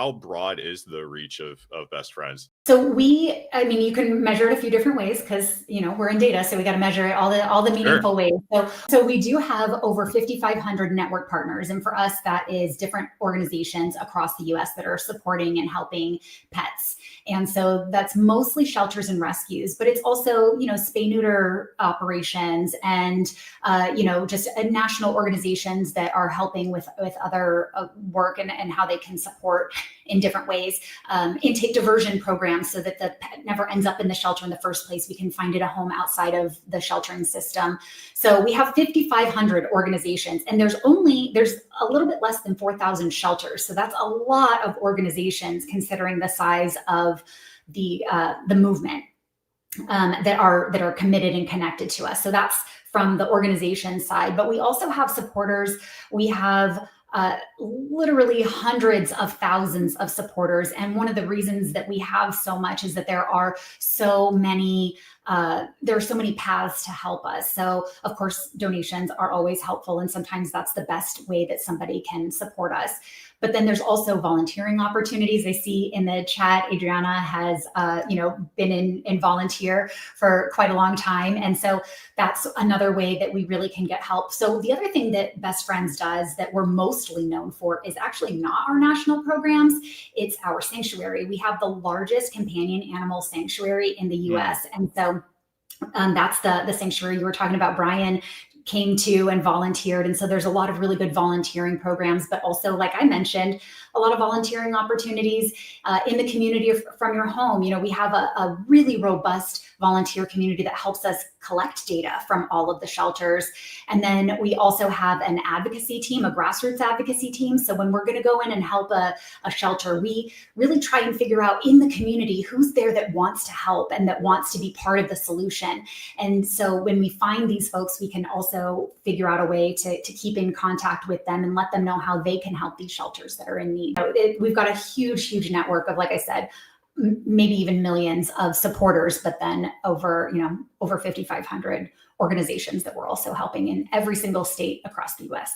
how broad is the reach of Best Friends? I mean, you can measure it a few different ways because, we're in data, so we got to measure it all the Sure. meaningful ways. So we do have over 5,500 network partners. And for us, that is different organizations across the US that are supporting and helping pets. And so that's mostly shelters and rescues, but it's also, spay neuter operations and, just national organizations that are helping with other work and how they can support in different ways. Intake diversion programs so that the pet never ends up in the shelter in the first place. We can find it a home outside of the sheltering system. So we have 5,500 organizations, and there's a little bit less than 4,000 shelters. So that's a lot of organizations considering the size of the movement that are committed and connected to us. So that's from the organization side, but we also have supporters. We have literally hundreds of thousands of supporters. And one of the reasons that we have so much is that there are so many paths to help us. So of course, donations are always helpful. And sometimes that's the best way that somebody can support us. But then there's also volunteering opportunities. I see in the chat, Adriana has, been in volunteer for quite a long time. And so that's another way that we really can get help. So the other thing that Best Friends does that we're mostly known for is actually not our national programs. It's our sanctuary. We have the largest companion animal sanctuary in the US. And so that's the sanctuary you were talking about, Brian came to and volunteered. And so there's a lot of really good volunteering programs, but also, like I mentioned, a lot of volunteering opportunities in the community from your home. We have a really robust volunteer community that helps us collect data from all of the shelters. And then we also have an advocacy team, a grassroots advocacy team. So when we're going to go in and help a shelter, we really try and figure out in the community who's there that wants to help and that wants to be part of the solution. And so when we find these folks, we can also figure out a way to keep in contact with them and let them know how they can help these shelters that are in need. We've got a huge network of, like I said, maybe even millions of supporters, but then over 5,500 organizations that we're also helping in every single state across the US.